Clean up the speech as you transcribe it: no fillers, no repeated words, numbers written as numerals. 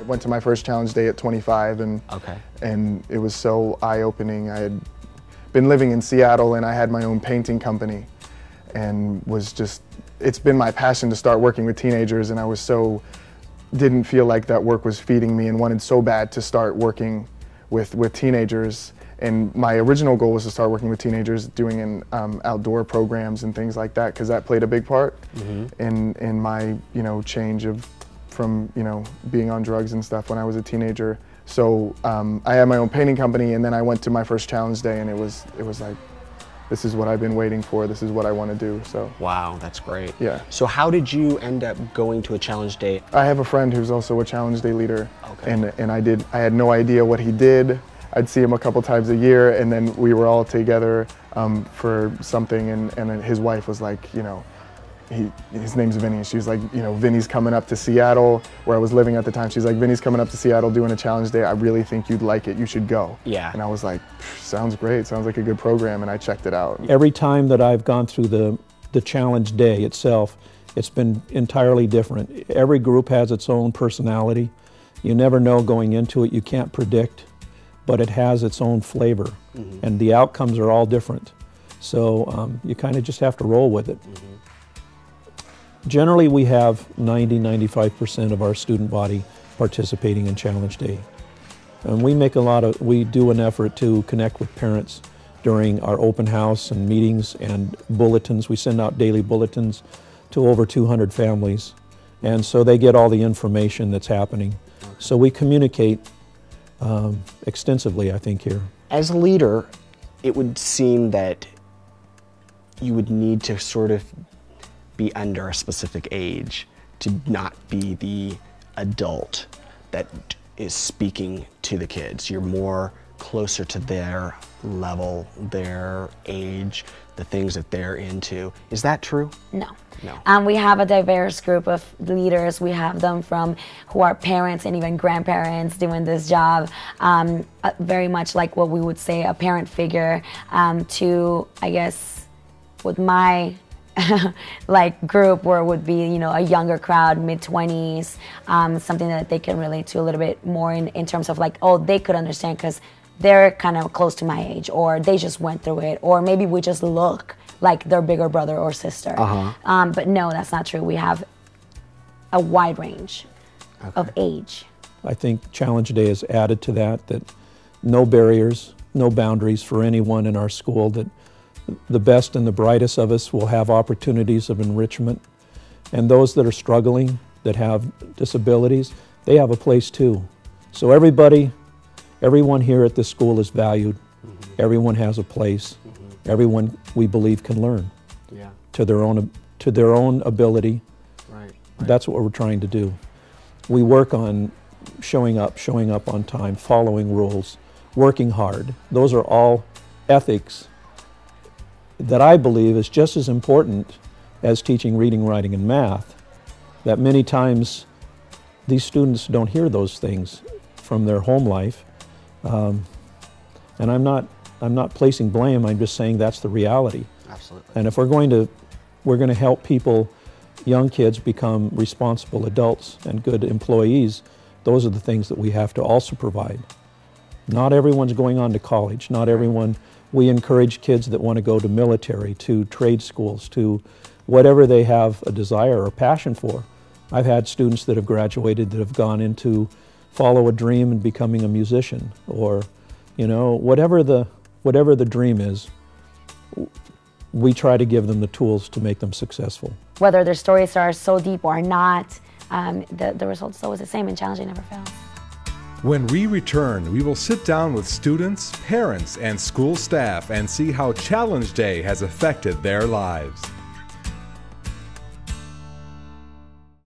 went to my first challenge day at 25, Okay. and it was so eye-opening. I had been living in Seattle, and I had my own painting company, and it's been my passion to start working with teenagers, and I didn't feel like that work was feeding me, and wanted so bad to start working with teenagers. And my original goal was to start working with teenagers, doing outdoor programs and things like that, because that played a big part in my change from being on drugs and stuff when I was a teenager. So I had my own painting company, and then I went to my first challenge day, and it was like, this is what I've been waiting for. This is what I want to do. So wow, that's great. Yeah. So how did you end up going to a challenge day? I have a friend who's also a challenge day leader, Okay. and I had no idea what he did. I'd see him a couple times a year, and then we were all together for something, and then his wife was like, his name's Vinny. She was like, Vinny's coming up to Seattle, where I was living at the time. She's like, Vinny's coming up to Seattle doing a challenge day. I really think you'd like it. You should go. Yeah. And I was like, sounds great. Sounds like a good program, and I checked it out. Every time that I've gone through the challenge day itself, it's been entirely different. Every group has its own personality. You never know going into it. You can't predict, but it has its own flavor, and the outcomes are all different. So you kind of just have to roll with it. Generally, we have 90–95% of our student body participating in Challenge Day. And we do an effort to connect with parents during our open house and meetings and bulletins. We send out daily bulletins to over 200 families. And so they get all the information that's happening. So we communicate extensively, I think, here. As a leader, it would seem that you would need to sort of be under a specific age to not be the adult that is speaking to the kids. You're more closer to their level, their age, the things that they're into. Is that true? No. No. We have a diverse group of leaders. We have them who are parents and even grandparents doing this job, very much like what we would say a parent figure, to, I guess, with my group, where it would be, a younger crowd, mid-20s, something that they can relate to a little bit more in terms of they could understand because they're kind of close to my age, or they just went through it, or maybe we just look like their bigger brother or sister. But no, that's not true. We have a wide range of age. I think Challenge Day has added to that no barriers, no boundaries for anyone in our school, that the best and the brightest of us will have opportunities of enrichment. And those that are struggling, that have disabilities, they have a place too. So everyone here at this school is valued. Everyone has a place. Everyone, we believe, can learn to their own ability. Right. That's what we're trying to do. We work on showing up on time, following rules, working hard. Those are all ethics that I believe is just as important as teaching reading, writing, and math, that many times these students don't hear those things from their home life. And I'm not placing blame, I'm just saying that's the reality. Absolutely. And if we're going to help people, young kids, become responsible adults and good employees, those are the things that we have to also provide. Not everyone's going on to college, not everyone. We encourage kids that want to go to military, to trade schools, to whatever they have a desire or passion for. I've had students that have graduated that have gone into follow a dream and becoming a musician, or whatever the dream is, we try to give them the tools to make them successful. Whether their stories are so deep or not, the result's always the same, and Challenge Day never fails. When we return, we will sit down with students, parents, and school staff and see how Challenge Day has affected their lives.